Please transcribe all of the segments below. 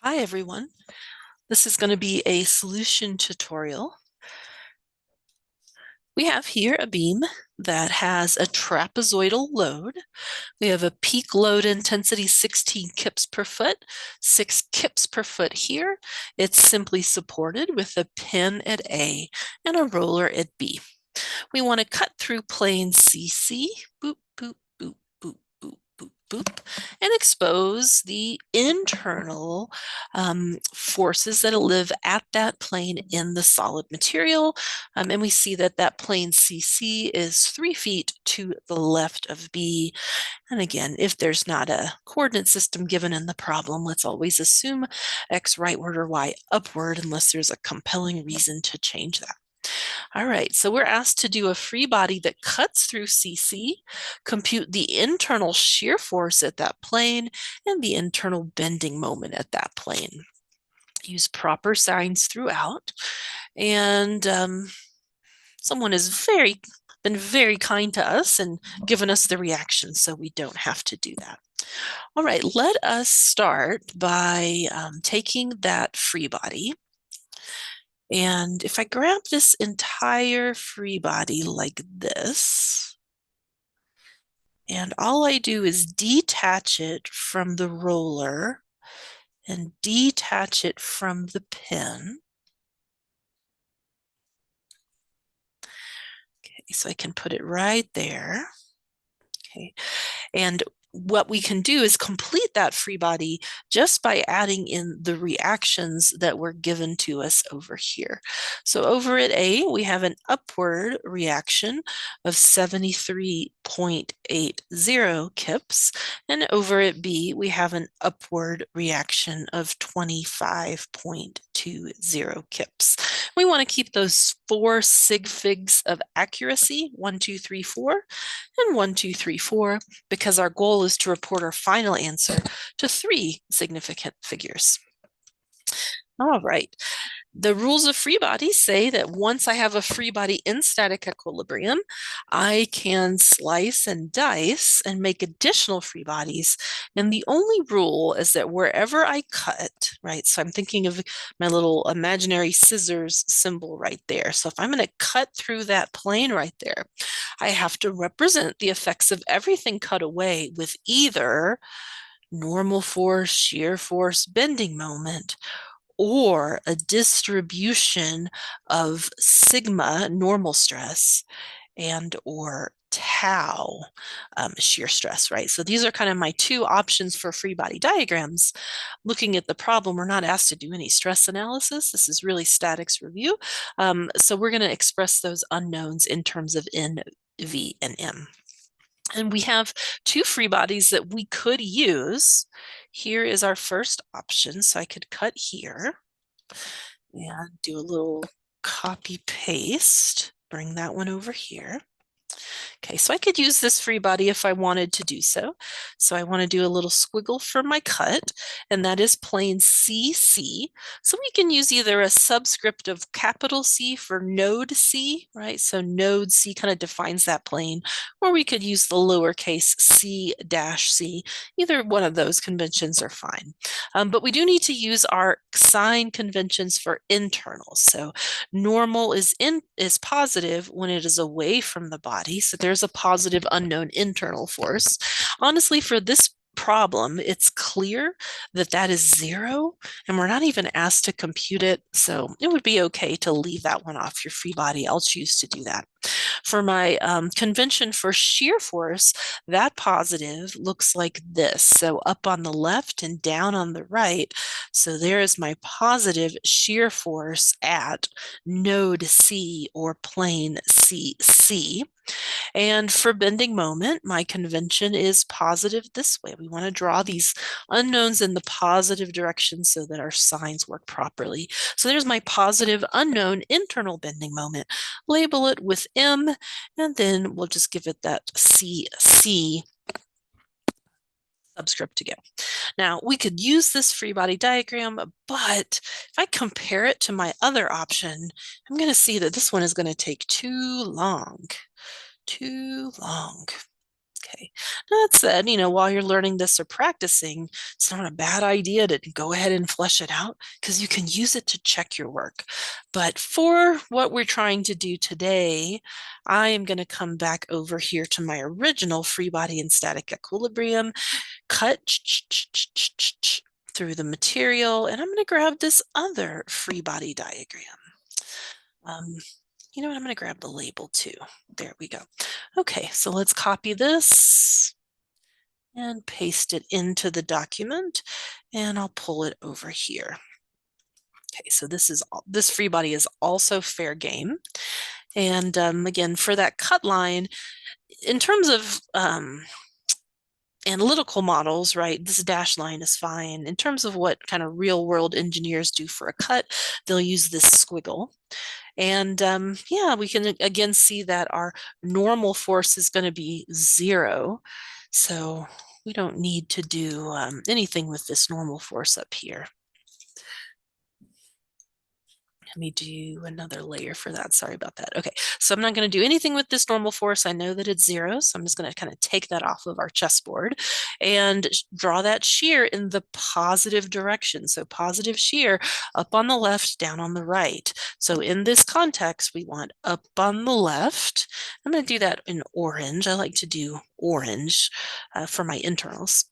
Hi everyone. This is going to be a solution tutorial. We have here a beam that has a trapezoidal load. We have a peak load intensity 16 kips per foot, 6 kips per foot here. It's simply supported with a pin at A and a roller at B. We want to cut through plane CC, boop, boop, boop, boop, boop, boop, boop, and expose the internal forces that live at that plane in the solid material. And we see that that plane CC is 3 feet to the left of B. And again, if there's not a coordinate system given in the problem, let's always assume X rightward or Y upward unless there's a compelling reason to change that. All right, so we're asked to do a free body that cuts through CC, compute the internal shear force at that plane, and the internal bending moment at that plane. Use proper signs throughout. And someone has been very kind to us and given us the reaction, so we don't have to do that. All right, let us start by taking that free body. And if I grab this entire free body like this, and all I do is detach it from the roller and detach it from the pin. Okay, so I can put it right there. Okay, and what we can do is complete that free body just by adding in the reactions that were given to us over here. So over at A, we have an upward reaction of 73.80 kips, and over at B, we have an upward reaction of 25.20 kips. We want to keep those 4 sig figs of accuracy, 1, 2, 3, 4, and 1, 2, 3, 4, because our goal is to report our final answer to 3 significant figures. All right. The rules of free body say that once I have a free body in static equilibrium, I can slice and dice and make additional free bodies. And the only rule is that wherever I cut, right? So I'm thinking of my little imaginary scissors symbol right there. So if I'm going to cut through that plane right there, I have to represent the effects of everything cut away with either normal force, shear force, bending moment, or a distribution of sigma normal stress and or tau shear stress, right? So these are kind of my 2 options for free body diagrams. Looking at the problem, we're not asked to do any stress analysis. This is really statics review. So we're going to express those unknowns in terms of N, V, and M. And we have 2 free bodies that we could use. Here is our first option. So I could cut here and do a little copy paste, bring that one over here. Okay, so I could use this free body if I wanted to do so. So I want to do a little squiggle for my cut, and that is plane CC. So we can use either a subscript of capital C for node C, right? So node C kind of defines that plane, or we could use the lowercase c dash C. Either one of those conventions are fine. But we do need to use our sign conventions for internals. So normal is positive when it is away from the body. So there's a positive unknown internal force. Honestly, for this problem, it's clear that that is 0, and we're not even asked to compute it. So it would be okay to leave that one off your free body. I'll choose to do that. For my convention for shear force, that positive looks like this. So up on the left and down on the right. So there is my positive shear force at node C or plane CC. And for bending moment, my convention is positive this way. We want to draw these unknowns in the positive direction so that our signs work properly. So there's my positive unknown internal bending moment. Label it with M, and then we'll just give it that CC subscript to go. Now, we could use this free body diagram, but if I compare it to my other option, I'm going to see that this one is going to take too long. Too long. Okay. That said, while you're learning this or practicing, it's not a bad idea to go ahead and flesh it out because you can use it to check your work. But for what we're trying to do today, I am going to come back over here to my original free body and static equilibrium, cut through the material, and I'm going to grab this other free body diagram. You know what? I'm going to grab the label too. There we go. Okay, so let's copy this and paste it into the document, and I'll pull it over here. Okay, so this free body is also fair game. And again, for that cut line, in terms of analytical models, right, this dash line is fine. In terms of what kind of real world engineers do for a cut, they'll use this squiggle. And yeah, we can again see that our normal force is going to be 0. So we don't need to do anything with this normal force up here. Let me do another layer for that. Sorry about that. Okay, so I'm not going to do anything with this normal force. I know that it's 0, so I'm just going to kind of take that off of our chessboard and draw that shear in the positive direction. So positive shear up on the left, down on the right. So in this context, we want up on the left. I'm going to do that in orange. I like to do orange for my internals.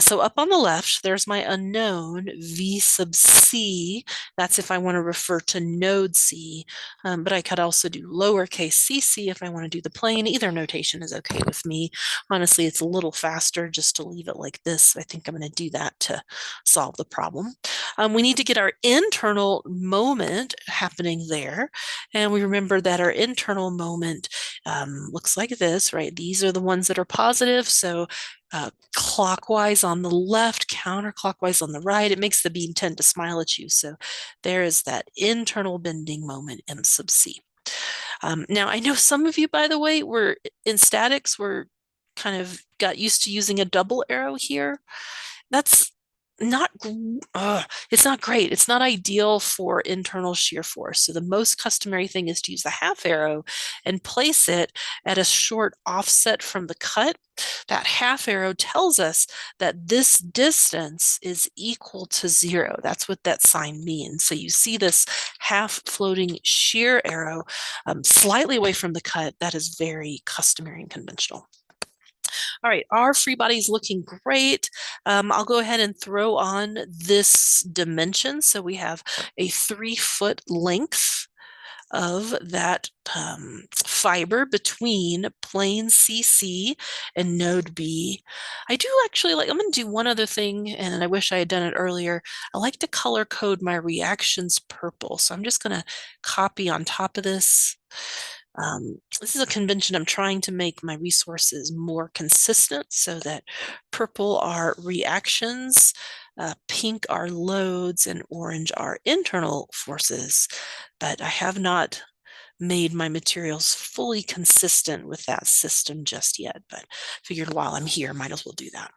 So up on the left, there's my unknown V sub C. That's if I want to refer to node C, but I could also do lowercase cc if I want to do the plane. Either notation is okay with me. Honestly, it's a little faster just to leave it like this. I think I'm going to do that to solve the problem. We need to get our internal moment happening there. And we remember that our internal moment looks like this, right? These are the ones that are positive. So clockwise on the left, counterclockwise on the right. It makes the beam tend to smile at you. So there is that internal bending moment, M sub C. Now, I know some of you, by the way, were in statics, were kind of got used to using a double arrow here. That's not it's not great. It's not ideal for internal shear force. So the most customary thing is to use the half arrow and place it at a short offset from the cut. That half arrow tells us that this distance is equal to 0. That's what that sign means. So you see this half floating shear arrow slightly away from the cut. That is very customary and conventional. All right, our free body is looking great. I'll go ahead and throw on this dimension. So we have a 3-foot length of that fiber between plane CC and node B. I do actually I'm going to do one other thing, and I wish I had done it earlier. I like to color code my reactions purple. So I'm just going to copy on top of this. This is a convention. I'm trying to make my resources more consistent so that purple are reactions, pink are loads, and orange are internal forces. But I have not made my materials fully consistent with that system just yet, but figured while I'm here, might as well do that.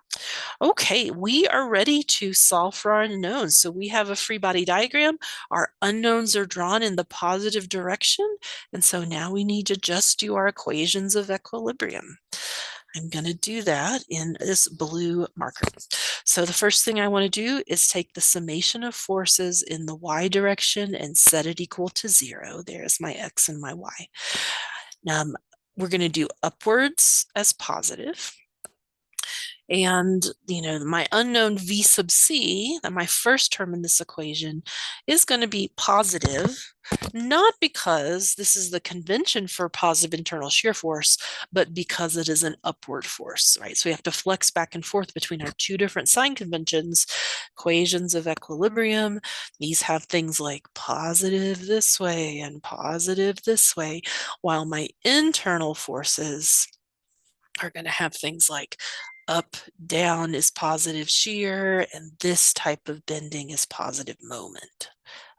Okay, we are ready to solve for our unknowns. So we have a free body diagram. Our unknowns are drawn in the positive direction. And so now we need to just do our equations of equilibrium. I'm going to do that in this blue marker. So the first thing I want to do is take the summation of forces in the y direction and set it equal to 0. There's my x and my y. Now we're going to do upwards as positive. And, my unknown V sub C, that my first term in this equation, is going to be positive, not because this is the convention for positive internal shear force, but because it is an upward force, right? So we have to flex back and forth between our two different sign conventions, equations of equilibrium. These have things like positive this way and positive this way, while my internal forces are going to have things like up, down is positive shear, and this type of bending is positive moment.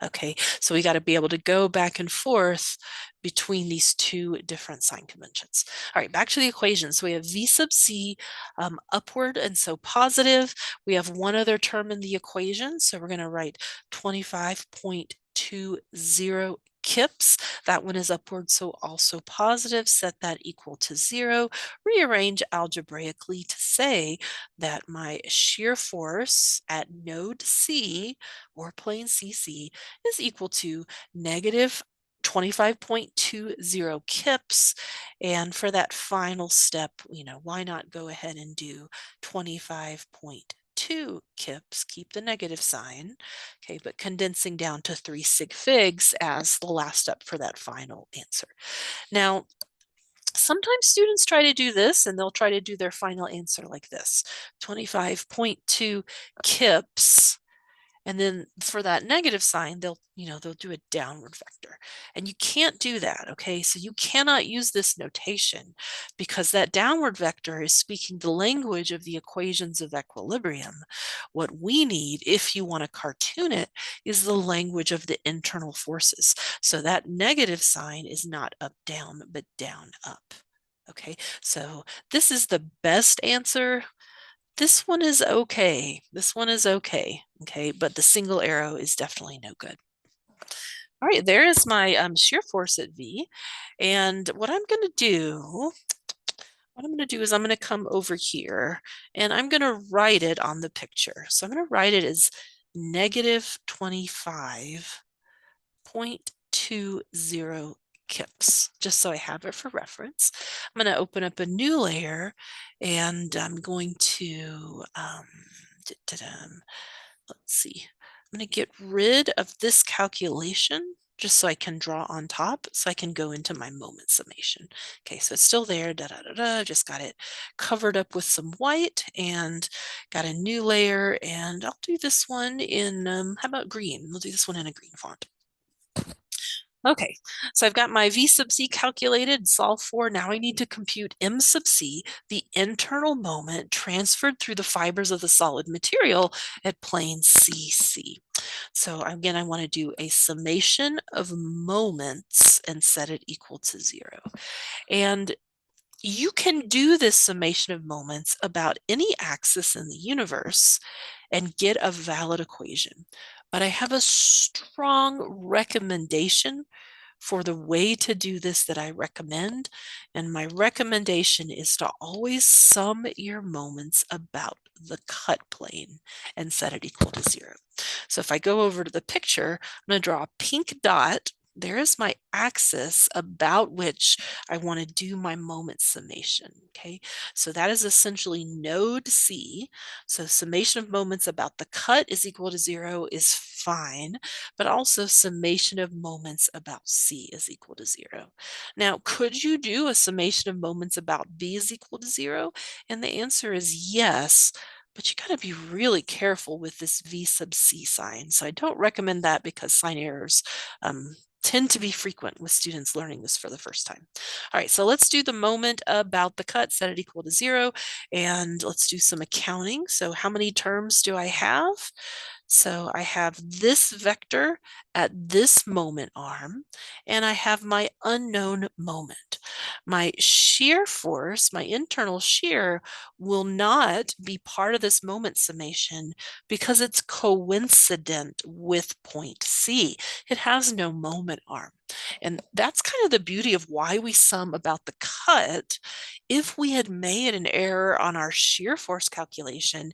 Okay, so we got to be able to go back and forth between these two different sign conventions. All right, back to the equation. So we have V sub C upward, and so positive. We have one other term in the equation, so we're going to write 25.20 kips. That one is upward, so also positive. Set that equal to 0. Rearrange algebraically to say that my shear force at node C, or plane CC, is equal to negative 25.20 kips. And for that final step, why not go ahead and do 25.2 kips, keep the negative sign, okay, but condensing down to 3 sig figs as the last step for that final answer. Now, sometimes students try to do this and they'll try to do their final answer like this, 25.2 kips. And then for that negative sign, they'll do a downward vector. And you can't do that, okay? So you cannot use this notation because that downward vector is speaking the language of the equations of equilibrium. What we need, if you want to cartoon it, is the language of the internal forces. So that negative sign is not up, down, but down, up. Okay, so this is the best answer. This one is okay. This one is okay. Okay, but the single arrow is definitely no good. All right, there is my shear force at V. And what I'm going to do is I'm going to come over here and I'm going to write it on the picture. So I'm going to write it as negative 25.20 kips, just so I have it for reference. I'm going to open up a new layer and I'm going to, let's see, I'm going to get rid of this calculation just so I can draw on top so I can go into my moment summation. Okay, so it's still there, just got it covered up with some white and got a new layer, and I'll do this one in, how about green? We'll do this one in a green font. Okay, so I've got my V sub C calculated, solve for. Now I need to compute M sub C, the internal moment transferred through the fibers of the solid material at plane CC. So again, I want to do a summation of moments and set it equal to 0. And you can do this summation of moments about any axis in the universe and get a valid equation. But I have a strong recommendation for the way to do this that I recommend. And my recommendation is to always sum your moments about the cut plane and set it equal to 0. So if I go over to the picture, I'm going to draw a pink dot. There is my axis about which I want to do my moment summation, okay? So that is essentially node C. So summation of moments about the cut is equal to 0 is fine, but also summation of moments about C is equal to 0. Now, could you do a summation of moments about B is equal to 0? And the answer is yes, but you got to be really careful with this V sub C sign. So I don't recommend that because sign errors tend to be frequent with students learning this for the first time. All right, so let's do the moment about the cut, set it equal to 0, and let's do some accounting. So how many terms do I have? So I have this vector at this moment arm, and I have my unknown moment. My shear force, my internal shear, will not be part of this moment summation because it's coincident with point C. It has no moment arm. And that's kind of the beauty of why we sum about the cut. If we had made an error on our shear force calculation,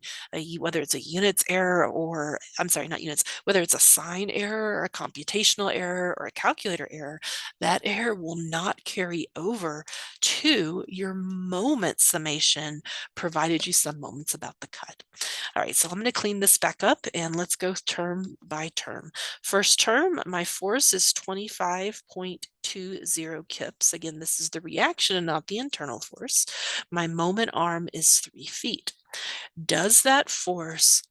whether it's a units error or, I'm sorry, not units, whether it's a sign error or a computational error or a calculator error, that error will not carry over to your moment summation, provided you sum moments about the cut. All right, so I'm going to clean this back up and let's go term by term. First term, my force is 25.20 kips. Again, this is the reaction and not the internal force. My moment arm is 3 feet. Does that force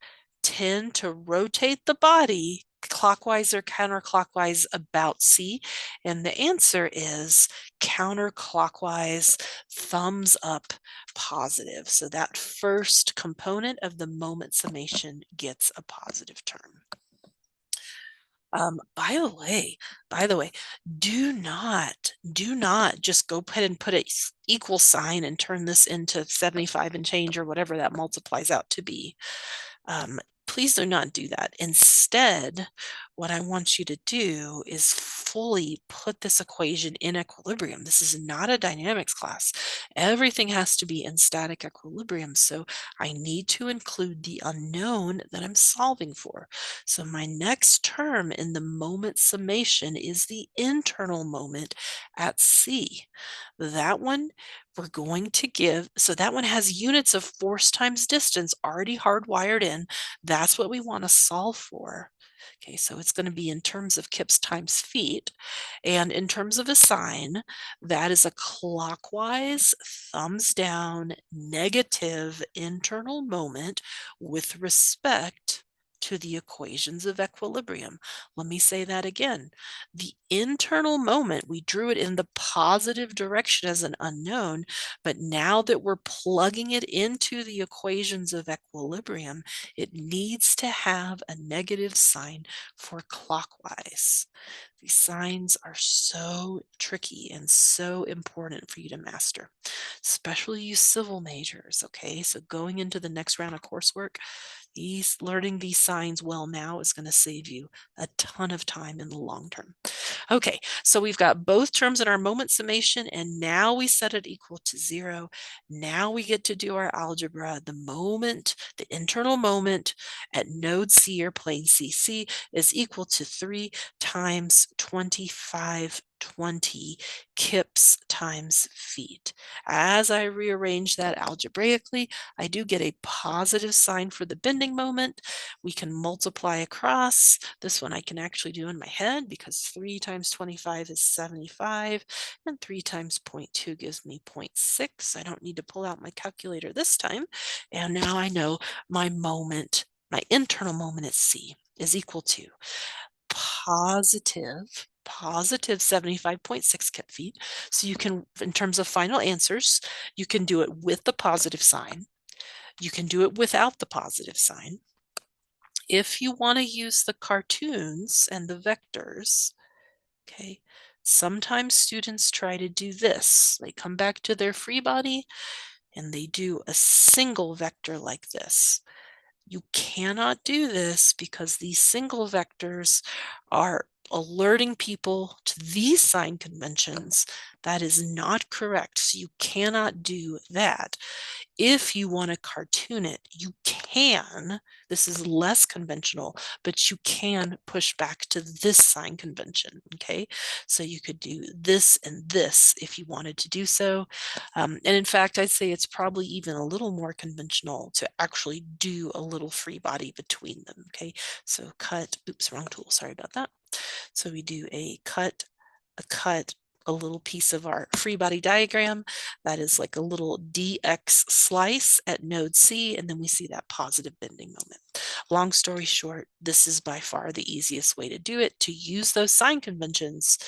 tend to rotate the body clockwise or counterclockwise about C? And the answer is counterclockwise, thumbs up, positive. So that first component of the moment summation gets a positive term. By the way, do not just go ahead and put a equal sign and turn this into 75 and change or whatever that multiplies out to be. Please do not do that. Instead, what I want you to do is fully put this equation in equilibrium. This is not a dynamics class. Everything has to be in static equilibrium. So I need to include the unknown that I'm solving for. So my next term in the moment summation is the internal moment at C. That one we're going to give, so that one has units of force times distance already hardwired in. That's what we want to solve for. Okay, so it's going to be in terms of kips times feet. And in terms of a sign, that is a clockwise, thumbs down, negative internal moment with respect to the equations of equilibrium. Let me say that again. The internal moment, we drew it in the positive direction as an unknown, but now that we're plugging it into the equations of equilibrium, it needs to have a negative sign for clockwise. These signs are so tricky and so important for you to master, especially you civil majors, okay? So going into the next round of coursework, learning these signs well now is going to save you a ton of time in the long term. Okay, so we've got both terms in our moment summation, and now we set it equal to 0. Now we get to do our algebra. The moment, the internal moment at node C or plane CC is equal to 3 times 2520 kips times feet. As I rearrange that algebraically, I do get a positive sign for the bending moment. We can multiply across. This one I can actually do in my head because 3 times 25 is 75, and 3 times 0.2 gives me 0.6. I don't need to pull out my calculator this time. And now I know my moment, my internal moment at C is equal to positive 75.6 kip feet. So you can, in terms of final answers, you can do it with the positive sign. You can do it without the positive sign. If you want to use the cartoons and the vectors, okay, sometimes students try to do this. They come back to their free body and they do a single vector like this. You cannot do this because these single vectors are alerting people to these sign conventions. That is not correct. So you cannot do that. If you want to cartoon it, you can. This is less conventional, but you can push back to this sign convention, okay? So you could do this and this if you wanted to do so. And in fact, I'd say it's probably even a little more conventional to actually do a little free body between them, okay? So cut, oops, wrong tool, sorry about that. So we do a cut, a little piece of our free body diagram. That is like a little dx slice at node C, and then we see that positive bending moment. Long story short, this is by far the easiest way to do it, to use those sign conventions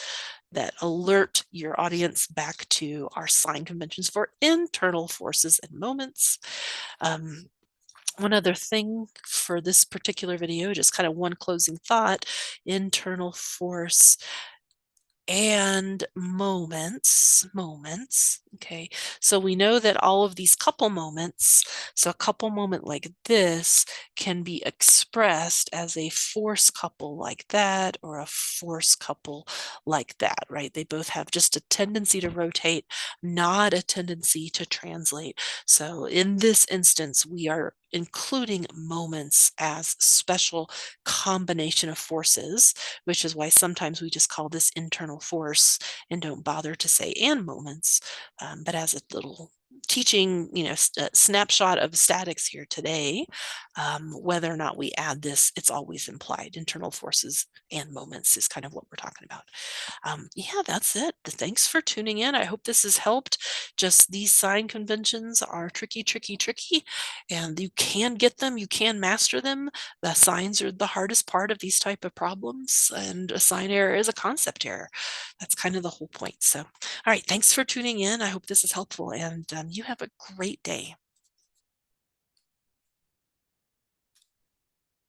that alert your audience back to our sign conventions for internal forces and moments. One other thing for this particular video, just kind of one closing thought: internal force and moments, okay? So we know that all of these couple moments, so a couple moment like this can be expressed as a force couple like that, or a force couple like that, right? They both have just a tendency to rotate, not a tendency to translate. So in this instance, we are including moments as special combination of forces, which is why sometimes we just call this internal force and don't bother to say and moments. But as a little teaching, snapshot of statics here today, whether or not we add this, it's always implied. Internal forces and moments is kind of what we're talking about. Yeah, that's it. Thanks for tuning in. I hope this has helped. Just these sign conventions are tricky, tricky, tricky, and you can get them, you can master them. The signs are the hardest part of these type of problems, and a sign error is a concept error. That's kind of the whole point. So, all right, thanks for tuning in. I hope this is helpful, and you have a great day.